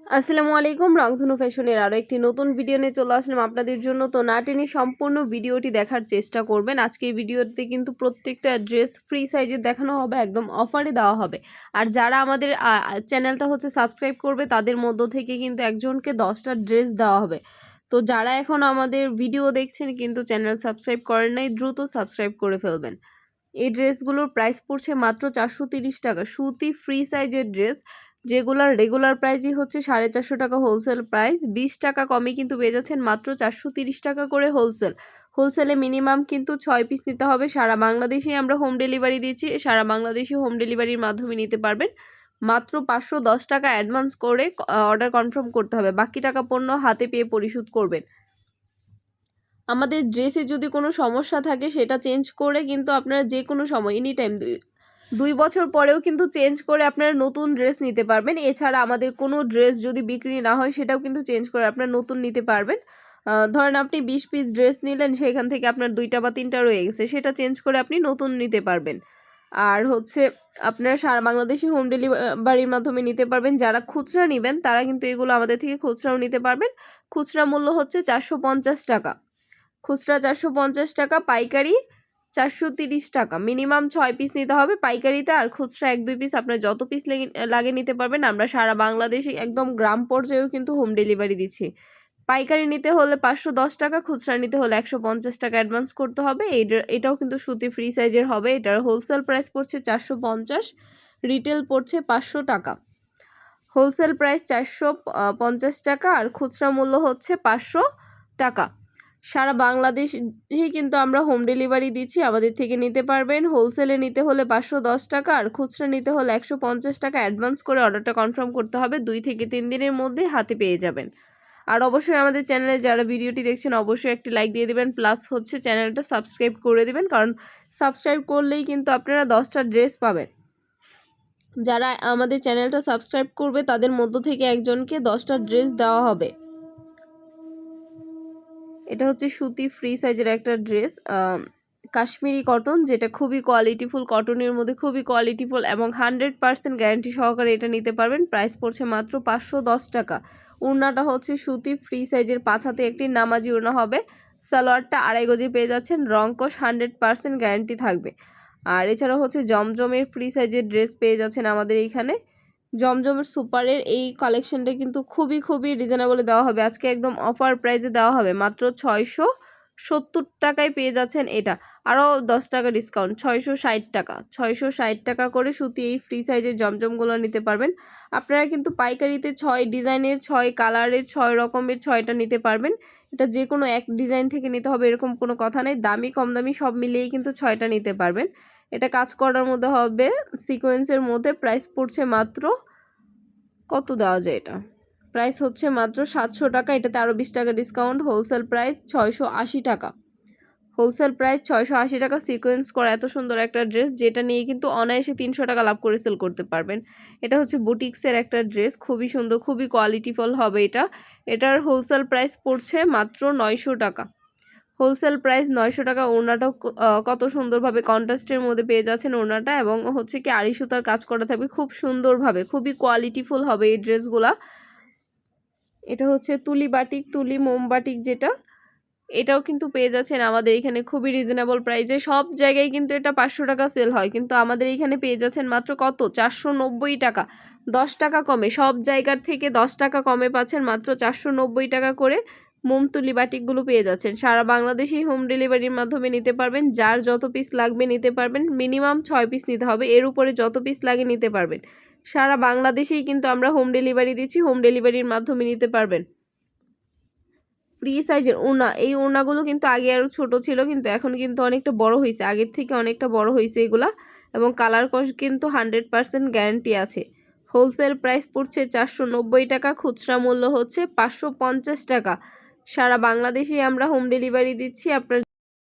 আসসালামু আলাইকুম, রংধনু ফ্যাশনের আরও একটি নতুন ভিডিও নিয়ে চলে আসলাম আপনাদের জন্য। তো না টেনে সম্পূর্ণ ভিডিওটি দেখার চেষ্টা করবেন। আজকে এই ভিডিওতে কিন্তু প্রত্যেকটা ড্রেস ফ্রি সাইজের দেখানো হবে, একদম অফারে দেওয়া হবে। আর যারা আমাদের চ্যানেলটা সাবস্ক্রাইব করবে তাদের মধ্য থেকে কিন্তু একজনকে 10টা ড্রেস দেওয়া হবে। তো যারা এখন আমাদের ভিডিও দেখছেন কিন্তু চ্যানেল সাবস্ক্রাইব করেন নাই, দ্রুত সাবস্ক্রাইব করে ফেলবেন। এই ড্রেসগুলোর প্রাইস পড়ছে মাত্র 430 টাকা, সুতি ফ্রি সাইজের ড্রেস, যেগুলোর রেগুলার প্রাইসই হচ্ছে 450 টাকা হোলসেল প্রাইস। 20 টাকা কমে কিন্তু পেয়ে যাচ্ছেন মাত্র 430 টাকা করে হোলসেলে মিনিমাম কিন্তু 6 পিস নিতে হবে। সারা বাংলাদেশে আমরা হোম ডেলিভারি দিচ্ছি, সারা বাংলাদেশে হোম ডেলিভারির মাধ্যমে নিতে পারবেন। মাত্র 510 টাকা অ্যাডভান্স করে অর্ডার কনফার্ম করতে হবে, বাকি টাকা পণ্য হাতে পেয়ে পরিশোধ করবেন। আমাদের ড্রেসে যদি কোনো সমস্যা থাকে সেটা চেঞ্জ করে কিন্তু আপনারা যে কোনো সময় এনি টাইম 2 বছর পরেও কিন্তু চেঞ্জ করে আপনারা নতুন ড্রেস নিতে পারবেন। এছাড়া আমাদের কোনো ড্রেস যদি বিক্রি না হয় সেটাও কিন্তু চেঞ্জ করে আপনারা নতুন নিতে পারবেন। ধরেন আপনি 20 পিস ড্রেস নিলেন, সেখান থেকে আপনার 2টা বা 3টা রয়ে গেছে, সেটা চেঞ্জ করে আপনি নতুন নিতে পারবেন। আর আপনারা সারা বাংলাদেশে হোম ডেলিভারির মাধ্যমে নিতে পারবেন। যারা খুচরা নেবেন তারা কিন্তু এগুলো আমাদের থেকে খুচরাও নিতে পারবেন। খুচরা মূল্য হচ্ছে 450 টাকা, খুচরা 450 টাকা, পাইকারি 430 টাকা। মিনিমাম 6 পিস নিতে হবে পাইকারিতে, আর খুচরা 1-2 পিস আপনার যত পিস লাগে নিতে পারবেন। আমরা সারা বাংলাদেশে একদম গ্রাম পর্যায়েও কিন্তু হোম ডেলিভারি দিচ্ছি। পাইকারি নিতে হলে 510 টাকা, খুচরা নিতে হলে 150 টাকা অ্যাডভান্স করতে হবে। এটাও কিন্তু সুতি ফ্রি সাইজের হবে। এটার হোলসেল প্রাইস পড়ছে 450, রিটেল পড়ছে 500 টাকা। হোলসেল প্রাইস 450 টাকা আর খুচরা মূল্য হচ্ছে 500 টাকা। সারা বাংলাদেশেই কিন্তু আমরা হোম ডেলিভারি দিচ্ছি, আমাদের থেকে নিতে পারবেন। হোলসেলে নিতে হলে 510 টাকা আর খুচরা নিতে হলে 150 টাকা অ্যাডভান্স করে অর্ডারটা কনফার্ম করতে হবে। 2 থেকে 3 দিনের মধ্যে হাতে পেয়ে যাবেন। আর অবশ্যই আমাদের চ্যানেলে যারা ভিডিওটি দেখছেন অবশ্যই একটি লাইক দিয়ে দিবেন, প্লাস চ্যানেলটা সাবস্ক্রাইব করে দিবেন, কারণ সাবস্ক্রাইব করলেই কিন্তু আপনারা 10টা ড্রেস পাবেন। যারা আমাদের চ্যানেলটা সাবস্ক্রাইব করবে তাদের মধ্য থেকে একজনকে 10টা ড্রেস দেওয়া হবে। এটা হচ্ছে সুতি ফ্রি সাইজের একটা ড্রেস, কাশ্মীরি কটন, যেটা খুবই কোয়ালিটিফুল, কটনের মধ্যে খুবই কোয়ালিটিফুল এবং 100% গ্যারান্টি সহকারে এটা নিতে পারবেন। প্রাইস পড়ছে মাত্র 510 টাকা। ওড়নাটা হচ্ছে সুতি ফ্রি সাইজের, 5 হাতে একটি নামাজি ওড়না হবে। সালোয়ারটা 2.5 গজে পেয়ে যাচ্ছেন, রংকশ 100% গ্যারান্টি থাকবে। আর এছাড়া জমজমের ফ্রি সাইজের ড্রেস পেয়ে যাচ্ছেন আমাদের এইখানে। জমজমের সুপারের এই কালেকশনটা কিন্তু খুবই রিজনেবলে দেওয়া হবে, আজকে একদম অফার প্রাইসে দেওয়া হবে। মাত্র 670 টাকায় পেয়ে যাচ্ছেন এটা, আরও 10 টাকা ডিসকাউন্ট, 660 টাকা। 660 টাকা করে সুতি এই ফ্রি সাইজের জমজমগুলো নিতে পারবেন। আপনারা কিন্তু পাইকারিতে 6 ডিজাইনের, 6 কালারের, 6 রকমের 6টা নিতে পারবেন। এটা যে কোনো এক ডিজাইন থেকে নিতে হবে এরকম কোনো কথা নেই, দামি কম দামি সব মিলিয়েই কিন্তু 6টা নিতে পারবেন। এটা কাজ করার মধ্যে হবে, সিকোয়েন্সের মধ্যে। প্রাইস পড়ছে মাত্র, কত দেওয়া যায়, এটা প্রাইস হচ্ছে মাত্র 700 টাকা। এটাতে আরও 20 টাকা ডিসকাউন্ট, হোলসেল প্রাইস 680 টাকা। হোলসেল প্রাইস 680 টাকা। সিকোয়েন্স করা এত সুন্দর একটা ড্রেস, যেটা নিয়ে কিন্তু অনায়াসে 300 টাকা লাভ করে সেল করতে পারবেন। এটা হচ্ছে বুটিক্সের একটা ড্রেস, খুবই সুন্দর, খুবই কোয়ালিটিফুল হবে এটা। এটার হোলসেল প্রাইস পড়ছে মাত্র 900 টাকা। হোলসেল প্রাইস 900 টাকা। ওড়নাটাও কত সুন্দরভাবে কন্ট্রাস্টের মধ্যে পেয়ে যাচ্ছেন ওড়নাটা, এবং কি আড়ি সুতার কাজ করা থাকবে খুব সুন্দরভাবে, খুবই কোয়ালিটিফুল হবে এই ড্রেসগুলা। এটা হচ্ছে তুলি বাটিক, তুলি মোমবাটিক যেটা, এটাও কিন্তু পেয়ে যাচ্ছেন আমাদের এখানে খুবই রিজনেবল প্রাইসে। সব জায়গায় কিন্তু এটা 500 টাকা সেল হয়, কিন্তু আমাদের এখানে পেয়ে যাচ্ছেন মাত্র কত, 490 টাকা। 10 টাকা কমে, সব জায়গার থেকে 10 টাকা কমে পাচ্ছেন মাত্র 490 টাকা করে। মোমতুলি বাটিকগুলো পেয়ে যাচ্ছেন। সারা বাংলাদেশেই হোম ডেলিভারির মাধ্যমে নিতে পারবেন, যার যত পিস লাগবে নিতে পারবেন। মিনিমাম 6 পিস নিতে হবে, এর উপরে যত পিস লাগে নিতে পারবেন। সারা বাংলাদেশেই কিন্তু আমরা হোম ডেলিভারি দিচ্ছি, হোম ডেলিভারির মাধ্যমে নিতে পারবেন। ফ্রি সাইজের ওড়না, এই ওড়নাগুলো কিন্তু আগে আরও ছোট ছিল, কিন্তু এখন কিন্তু অনেকটা বড় হয়েছে, আগের থেকে অনেকটা বড় হয়েছে এগুলা, এবং কালার কস কিন্তু 100% গ্যারান্টি আছে। হোলসেল প্রাইস পড়ছে 490 টাকা, খুচরা মূল্য হচ্ছে 550 টাকা। সারা বাংলাদেশে আমরা হোম ডেলিভারি দিচ্ছি, আপনার